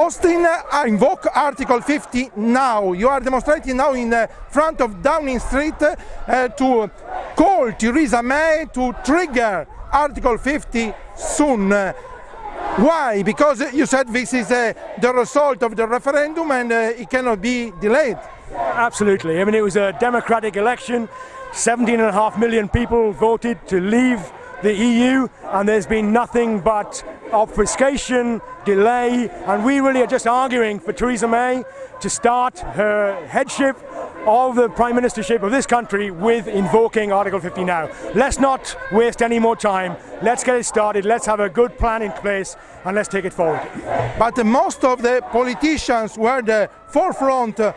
opposing Invoke Article 50 now. You are demonstrating now in front of Downing Street to call Theresa May to trigger Article 50 soon. Why? Because you said this is the result of the referendum and it cannot be delayed. Absolutely. I mean, it was a democratic election. 17.5 million people voted to leave the EU, and there's been nothing but obfuscation, delay, and we really are just arguing for Theresa May to start her headship of the Prime Ministership of this country with invoking Article 50 now. Let's not waste any more time. Let's get it started. Let's have a good plan in place and let's take it forward. But most of the politicians were the forefront of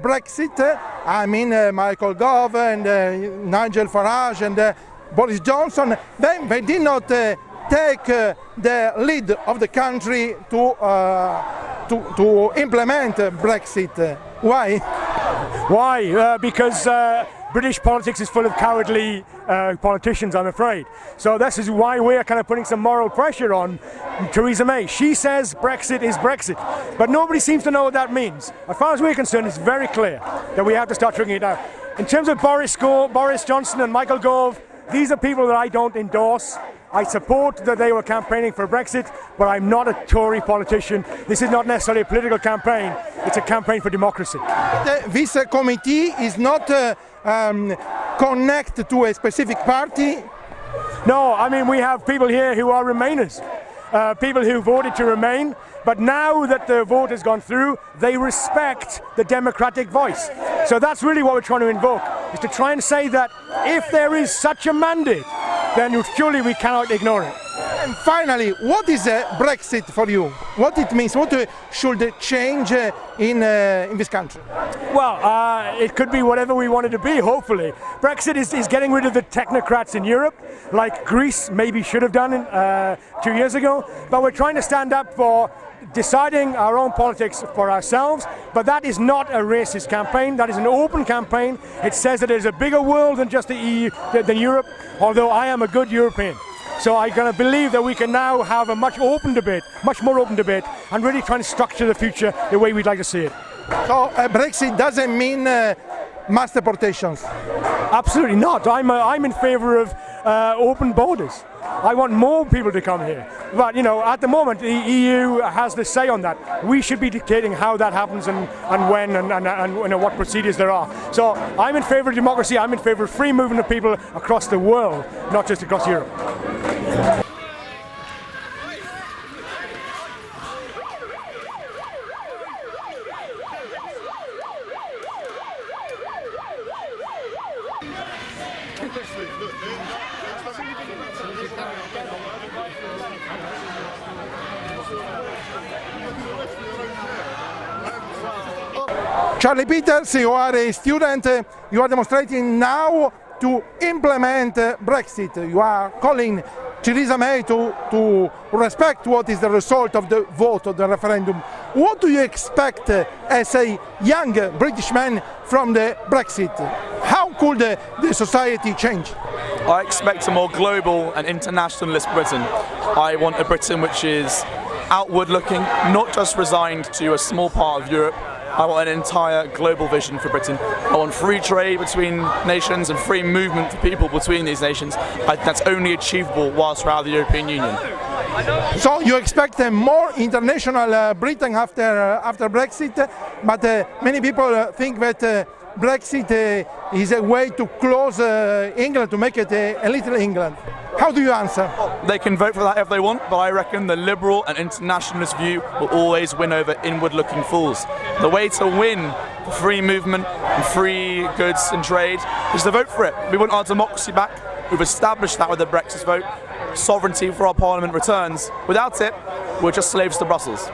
Brexit. I mean Michael Gove and Nigel Farage and Boris Johnson. They did not take the lead of the country to implement Brexit. Why? Why? Because British politics is full of cowardly politicians, I'm afraid. So this is why we're kind of putting some moral pressure on Theresa May. She says Brexit is Brexit, but nobody seems to know what that means. As far as we're concerned, it's very clear that we have to start triggering it out. In terms of Boris Johnson and Michael Gove, these are people that I don't endorse. I support that they were campaigning for Brexit, but I'm not a Tory politician. This is not necessarily a political campaign, it's a campaign for democracy. This committee is not connected to a specific party? No, I mean, we have people here who are Remainers, people who voted to remain, but now that the vote has gone through, they respect the democratic voice. So that's really what we're trying to invoke, is to try and say that if there is such a mandate, then surely we cannot ignore it. And finally, what is Brexit for you? What it means? What should change in this country? Well, it could be whatever we want it to be, hopefully. Brexit is getting rid of the technocrats in Europe, like Greece maybe should have done 2 years ago. But we're trying to stand up for deciding our own politics for ourselves, but that is not a racist campaign. That is an open campaign. It says that there's a bigger world than just the EU, than Europe, although I am a good European. So I'm going to believe that we can now have a much more open debate, and really trying to structure the future the way we'd like to see it. So Brexit doesn't mean mass deportations? Absolutely not. I'm in favour of open borders. I want more people to come here. But, you know, at the moment, the EU has the say on that. We should be dictating how that happens and when and what procedures there are. So I'm in favour of democracy. I'm in favour of free movement of people across the world, not just across Europe. Charlie Peters, you are a student, you are demonstrating now to implement Brexit. You are calling Theresa May to respect what is the result of the vote of the referendum. What do you expect as a young British man from the Brexit? How could the society change? I expect a more global and internationalist Britain. I want a Britain which is outward looking, not just resigned to a small part of Europe. I want an entire global vision for Britain. I want free trade between nations and free movement for people between these nations. I think that's only achievable whilst we're out of the European Union. So you expect a more international Britain after Brexit, but many people think that Brexit is a way to close England, to make it a little England. How do you answer? They can vote for that if they want, but I reckon the liberal and internationalist view will always win over inward-looking fools. The way to win free movement and free goods and trade is to vote for it. We want our democracy back. We've established that with the Brexit vote. Sovereignty for our parliament returns. Without it, we're just slaves to Brussels.